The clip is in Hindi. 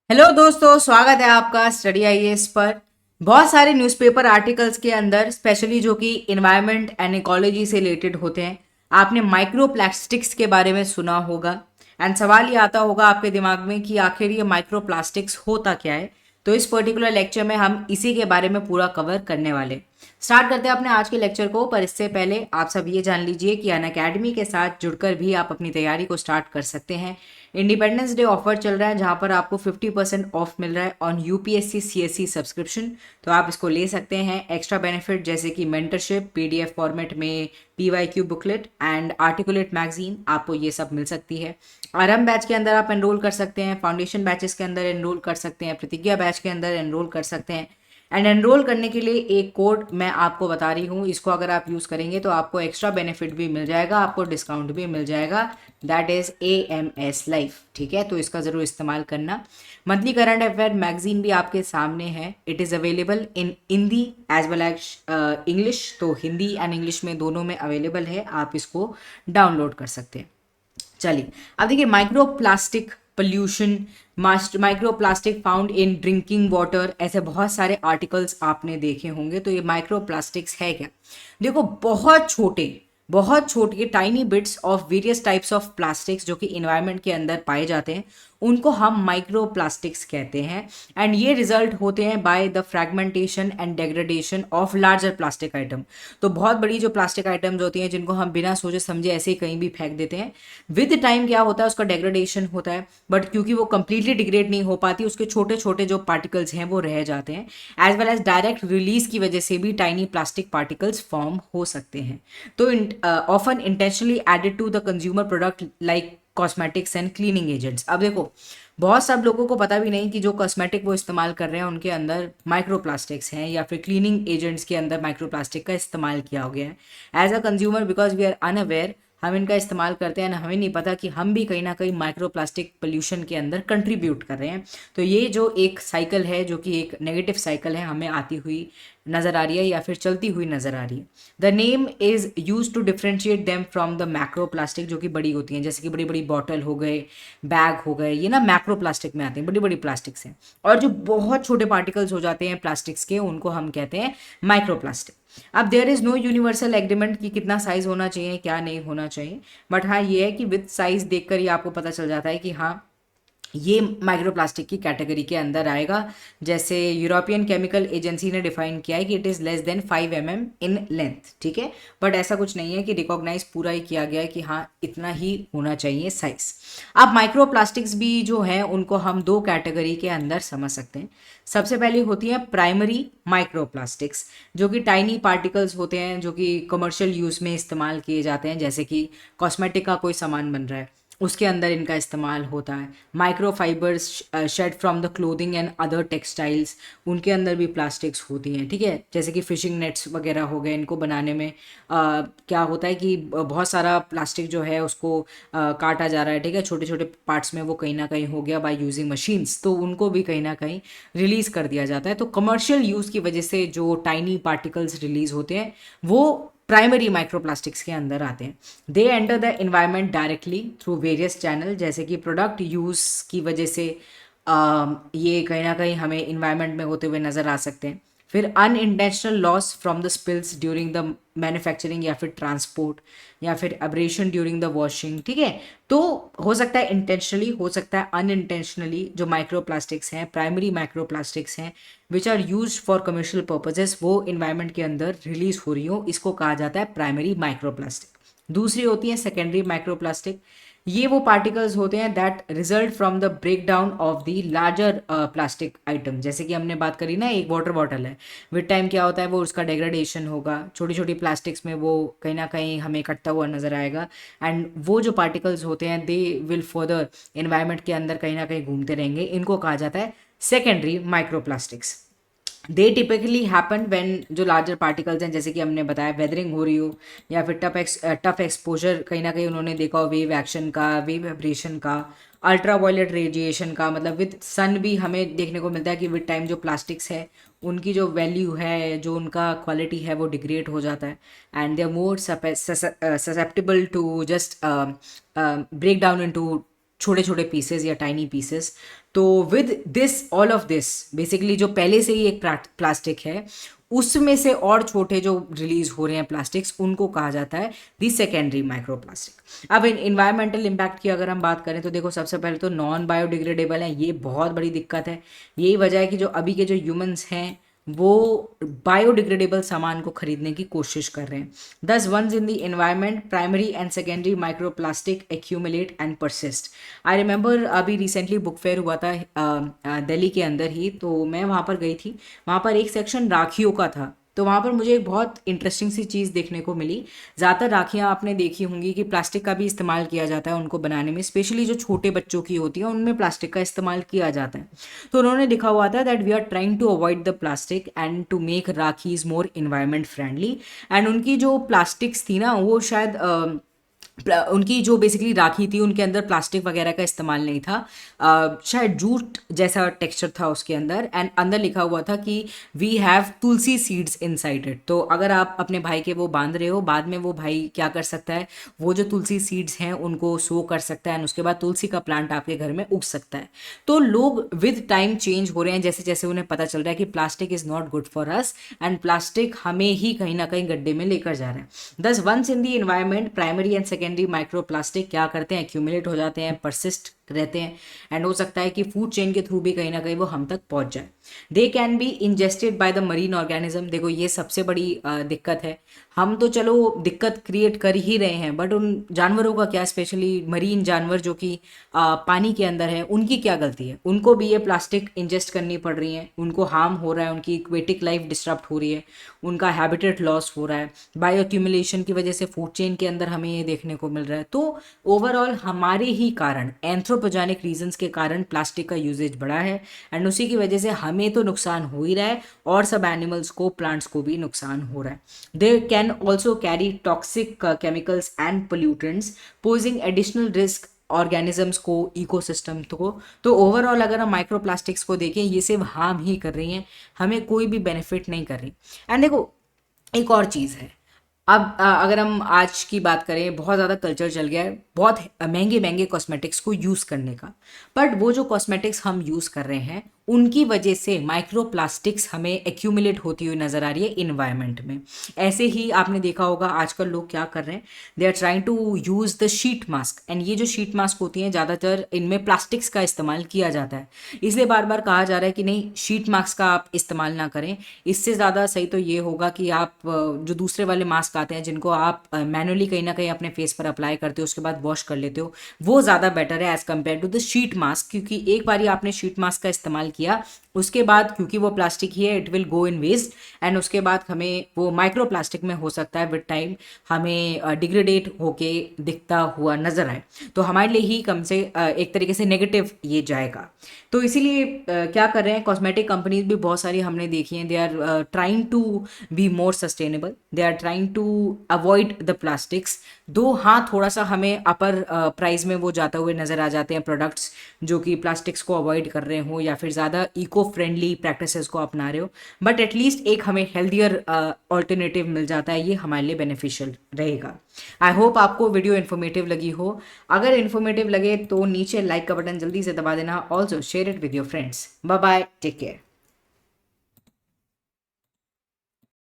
हेलो दोस्तों, स्वागत है आपका स्टडी आईएएस पर। बहुत सारे न्यूज़पेपर आर्टिकल्स के अंदर स्पेशली जो कि इन्वायरमेंट एंड इकोलॉजी से रिलेटेड होते हैं, आपने माइक्रो प्लास्टिक्स के बारे में सुना होगा। एंड सवाल ये आता होगा आपके दिमाग में कि आखिर ये माइक्रो प्लास्टिक्स होता क्या है। तो इस पर्टिकुलर लेक्चर में हम इसी के बारे में पूरा कवर करने वाले। स्टार्ट करते हैं अपने आज के लेक्चर को, पर इससे पहले आप सब ये जान लीजिए कि अनअकैडमी के साथ जुड़कर भी आप अपनी तैयारी को स्टार्ट कर सकते हैं। इंडिपेंडेंस डे ऑफर चल रहा है जहां पर आपको 50% ऑफ मिल रहा है ऑन यूपीएससी सीएससी सब्सक्रिप्शन। तो आप इसको ले सकते हैं। एक्स्ट्रा बेनिफिट जैसे कि मेंटरशिप, पीडीएफ फॉर्मेट में PYQ booklet and articulate magazine, आपको ये सब मिल सकती है। आरएम बैच के अंदर आप एनरोल कर सकते हैं, फाउंडेशन बैचेस के अंदर एनरोल कर सकते हैं, प्रतिज्ञा बैच के अंदर एनरोल कर सकते हैं। एंड एनरोल करने के लिए एक कोड मैं आपको बता रही हूँ, इसको अगर आप यूज़ करेंगे तो आपको एक्स्ट्रा बेनिफिट भी मिल जाएगा, आपको डिस्काउंट भी मिल जाएगा। That is AMS life. ठीक है, तो इसका ज़रूर इस्तेमाल करना। मंथली करंट अफेयर मैगजीन भी आपके सामने है। It is available in Hindi as well as English. तो हिंदी एंड इंग्लिश में दोनों में अवेलेबल है, आप इसको डाउनलोड कर सकते हैं। चलिए, अब देखिए micro plastic pollution, micro plastic found in drinking water, ऐसे बहुत सारे आर्टिकल्स आपने देखे होंगे। तो ये माइक्रो प्लास्टिक्स है क्या? देखो, बहुत छोटे tiny bits of various types of plastics जो कि इन्वायरमेंट के अंदर पाए जाते हैं, उनको हम माइक्रो प्लास्टिक्स कहते हैं। एंड ये रिजल्ट होते हैं by the fragmentation and degradation of larger plastic item. तो बहुत बड़ी जो प्लास्टिक आइटम्स होती हैं जिनको हम बिना सोचे समझे ऐसे ही कहीं भी फेंक देते हैं, विद टाइम क्या होता है, उसका डेग्रेडेशन होता है। बट क्योंकि वो कंप्लीटली डिग्रेड नहीं हो पाती, उसके छोटे छोटे जो पार्टिकल्स हैं वो रह जाते हैं। As well as direct release की वजह से भी टाइनी प्लास्टिक पार्टिकल्स फॉर्म हो सकते हैं। तो often intentionally added to the consumer product like cosmetics and cleaning agents. अब देखो, बहुत सब लोगों को पता भी नहीं कि जो कॉस्मेटिक वो इस्तेमाल कर रहे हैं उनके अंदर माइक्रोप्लास्टिक्स हैं, या फिर क्लीनिंग एजेंट्स के अंदर माइक्रोप्लास्टिक का इस्तेमाल किया गया है। As a consumer because we are unaware, हम इनका इस्तेमाल करते हैं ना, हमें नहीं पता कि हम भी कहीं ना कहीं माइक्रोप्लास्टिक पोल्यूशन के अंदर कंट्रीब्यूट कर रहे हैं। तो ये जो एक साइकिल है, जो कि एक नेगेटिव साइकिल है, हमें आती हुई नज़र आ रही है या फिर चलती हुई नज़र आ रही है। The name is use to differentiate them from the macro plastic, जो कि बड़ी होती हैं, जैसे कि बड़ी बड़ी बॉटल हो गए, बैग हो गए, ये ना मैक्रो प्लास्टिक में आते हैं, बड़ी बड़ी प्लास्टिक्स हैं। और जो बहुत छोटे पार्टिकल्स हो जाते हैं प्लास्टिक्स के, उनको हम कहते हैं माइक्रो प्लास्टिक। अब there is no universal agreement कि कितना साइज़ होना चाहिए, क्या नहीं होना चाहिए। बट हाँ, ये है कि विद साइज़ देखकर ही आपको पता चल जाता है कि हाँ, ये माइक्रोप्लास्टिक की कैटेगरी के अंदर आएगा। जैसे यूरोपियन केमिकल एजेंसी ने डिफाइन किया है कि it is less than 5 mm in length. ठीक है, बट ऐसा कुछ नहीं है कि रिकॉग्नाइज पूरा ही किया गया है कि हाँ इतना ही होना चाहिए साइज। अब माइक्रोप्लास्टिक्स भी जो है उनको हम दो कैटेगरी के अंदर समझ सकते हैं। सबसे पहले होती है प्राइमरी माइक्रोप्लास्टिक्स, जो कि टाइनी पार्टिकल्स होते हैं, जो कि कमर्शियल यूज़ में इस्तेमाल किए जाते हैं। जैसे कि कॉस्मेटिक का कोई सामान बन रहा है, उसके अंदर इनका इस्तेमाल होता है। Microfibers shed from the clothing and other textiles, उनके अंदर भी प्लास्टिक्स होती हैं। ठीक है, जैसे कि फिशिंग नेट्स वगैरह हो गए, इनको बनाने में क्या होता है कि बहुत सारा प्लास्टिक जो है उसको काटा जा रहा है। ठीक है, छोटे छोटे पार्ट्स में वो कहीं ना कहीं हो गया बाय यूजिंग मशीन्स, तो उनको भी कहीं ना कहीं रिलीज कर दिया जाता है। तो कमर्शियल यूज़ की वजह से जो टाइनी पार्टिकल्स रिलीज होते हैं वो प्राइमरी माइक्रोप्लास्टिक्स के अंदर आते हैं। They enter the environment directly through various channel, जैसे कि प्रोडक्ट यूज़ की वजह से ये कहीं ना कहीं हमें इन्वायरमेंट में होते हुए नज़र आ सकते हैं। फिर unintentional loss from the spills during the manufacturing या फिर ट्रांसपोर्ट, या फिर अब्रेशन ड्यूरिंग द वॉशिंग। ठीक है, तो हो सकता है इंटेंशनली, हो सकता है अनइंटेंशनली। जो माइक्रोप्लास्टिक्स हैं, प्राइमरी माइक्रोप्लास्टिक्स हैं, which are use for commercial purposes, वो इन्वायरमेंट के अंदर रिलीज हो रही हो, इसको कहा जाता है प्राइमरी माइक्रोप्लास्टिक। दूसरी होती है सेकेंडरी माइक्रोप्लास्टिक। ये वो पार्टिकल्स होते हैं that result from the break down of the larger plastic item. जैसे कि हमने बात करी ना, एक वाटर बॉटल है, विद टाइम क्या होता है, वो उसका डेग्रेडेशन होगा, छोटी छोटी प्लास्टिक्स में वो कहीं ना कहीं हमें कटता हुआ नजर आएगा। एंड वो जो पार्टिकल्स होते हैं दे विल फर्दर इन्वायरमेंट के अंदर कहीं ना कहीं घूमते रहेंगे, इनको कहा जाता है secondary microplastics. They typically happen when जो लार्जर पार्टिकल्स हैं, जैसे कि हमने बताया वेदरिंग हो रही हो, या फिर टफ एक्सपोजर, कहीं ना कहीं उन्होंने देखा हो वेव एक्शन का, वेव एब्रेशन का, अल्ट्रा वायलेट रेडिएशन का। मतलब विद सन भी हमें देखने को मिलता है कि विद टाइम जो प्लास्टिक्स है उनकी जो वैल्यू है, जो उनका क्वालिटी है, वो डिग्रेड हो जाता है। And they are more susceptible to just break down into छोटे छोटे पीसेस या टाइनी पीसेस। तो with this all of this basically जो पहले से ही एक प्लास्टिक है उसमें से और छोटे जो रिलीज हो रहे हैं प्लास्टिक्स उनको कहा जाता है दी सेकेंडरी माइक्रो प्लास्टिक। अब इन इन्वायरमेंटल इम्पैक्ट की अगर हम बात करें तो देखो सबसे पहले तो नॉन बायोडिग्रेडेबल है, ये बहुत बड़ी दिक्कत है। यही वजह है कि जो अभी के जो ह्यूमंस हैं वो बायोडिग्रेडेबल सामान को खरीदने की कोशिश कर रहे हैं। Thus once in the environment primary and secondary micro plastic accumulate and persist. I remember अभी रिसेंटली बुक फेयर हुआ था दिल्ली के अंदर ही, तो मैं वहाँ पर गई थी। वहाँ पर एक सेक्शन राखियों का था, तो वहाँ पर मुझे एक बहुत इंटरेस्टिंग सी चीज़ देखने को मिली। ज़्यादातर राखियाँ आपने देखी होंगी कि प्लास्टिक का भी इस्तेमाल किया जाता है उनको बनाने में, स्पेशली जो छोटे बच्चों की होती है उनमें प्लास्टिक का इस्तेमाल किया जाता है। तो उन्होंने लिखा हुआ था that we are trying to avoid the plastic and to make rakhis more environment friendly. And उनकी जो प्लास्टिक्स थी ना वो शायद उनकी जो बेसिकली राखी थी उनके अंदर प्लास्टिक वगैरह का इस्तेमाल नहीं था, शायद जूट जैसा टेक्सचर था उसके अंदर। एंड अंदर लिखा हुआ था कि we have tulsi seeds inside it. तो अगर आप अपने भाई के वो बांध रहे हो, बाद में वो भाई क्या कर सकता है, वो जो तुलसी सीड्स हैं उनको सो कर सकता है एंड उसके बाद तुलसी का प्लांट आपके घर में उग सकता है। तो लोग विद टाइम चेंज हो रहे हैं जैसे जैसे उन्हें पता चल रहा है कि plastic is not good for us and plastic हमें ही कहीं ना कहीं गड्ढे में लेकर जा रहा है। Thus once in the environment primary and secondary micro plastic क्या करते हैं, एक्यूमुलेट हो जाते हैं, परसिस्ट रहते हैं एंड हो सकता है कि फूड चेन के थ्रू भी कहीं ना कहीं वो हम तक पहुंच जाए। They can be ingested by the marine organism. देखो ये सबसे बड़ी दिक्कत है। हम तो चलो दिक्कत क्रिएट कर ही रहे हैं, बट उन जानवरों का क्या, स्पेशली मरीन जानवर जो कि पानी के अंदर है, उनकी क्या गलती है? उनको भी ये प्लास्टिक इंजेस्ट करनी पड़ रही है, उनको हार्म हो रहा है, उनकी एक्वेटिक लाइफ डिस्टर्ब हो रही है, उनका हैबिटेट लॉस हो रहा है, बायो एक्यूमुलेशन की वजह से फूड चेन के अंदर हमें ये देखने को मिल रहा है। तो ओवरऑल हमारे ही कारण, एंथ्रोपोजेनिक रीजंस के कारण प्लास्टिक का यूजेज बढ़ा है एंड उसी की वजह से हमें तो नुकसान हो ही रहा है और सब एनिमल्स को, प्लांट्स को भी नुकसान हो रहा है। They can also carry toxic chemicals and pollutants posing additional risk organisms को, इकोसिस्टम को। तो ओवरऑल अगर हम माइक्रो प्लास्टिक्स को देखें ये सिर्फ हार्म ही कर रही हैं, हमें कोई भी बेनिफिट नहीं कर रही। एंड देखो एक और चीज़ है, अब अगर हम आज की बात करें, बहुत ज़्यादा कल्चर चल गया है बहुत महंगे महंगे कॉस्मेटिक्स को यूज़ करने का, बट वो जो कॉस्मेटिक्स हम यूज़ कर रहे हैं उनकी वजह से माइक्रो प्लास्टिक्स हमें एक्यूमुलेट होती हुई नज़र आ रही है इन्वायरमेंट में। ऐसे ही आपने देखा होगा आजकल लोग क्या कर रहे हैं, they are trying to use the sheet mask. And ये जो शीट मास्क होती हैं ज़्यादातर इनमें प्लास्टिक्स का इस्तेमाल किया जाता है, इसलिए बार बार कहा जा रहा है कि नहीं शीट मास्क का आप इस्तेमाल ना करें। इससे ज़्यादा सही तो ये होगा कि आप जो दूसरे वाले मास्क आते हैं जिनको आप मैनुअली कहीं ना कहीं अपने फेस पर अप्लाई करते हो उसके बाद वॉश कर लेते हो, वो ज़्यादा बेटर है as compared to the sheet mask. क्योंकि एक बार आपने शीट मास्क का इस्तेमाल किया उसके बाद, क्योंकि वो प्लास्टिक ही है, it will go in waste and उसके बाद हमें वो माइक्रो प्लास्टिक में हो सकता है विद टाइम हमें डिग्रेडेट होके दिखता हुआ नजर आए, तो हमारे लिए ही कम से एक तरीके से नेगेटिव ये जाएगा। तो इसीलिए क्या कर रहे हैं कॉस्मेटिक कंपनीज भी बहुत सारी हमने देखी हैं, they are trying to be more sustainable, they are trying to avoid the plastics. Though हाँ थोड़ा सा हमें अपर प्राइस में वो जाते हुए नज़र आ जाते हैं प्रोडक्ट्स जो कि प्लास्टिक्स को अवॉइड कर रहे हो या फिर ज़्यादा इको फ्रेंडली प्रैक्टिसेस को अपना रहे हो, बट एटलीस्ट एक हमें हेल्दियर ऑल्टरनेटिव मिल जाता है, ये हमारे लिए बेनिफिशियल रहेगा। आई होप आपको वीडियो इन्फॉर्मेटिव लगी हो। अगर इन्फॉर्मेटिव लगे तो नीचे लाइक का बटन जल्दी से दबा देना, also share it with your friends. Bye bye, take care.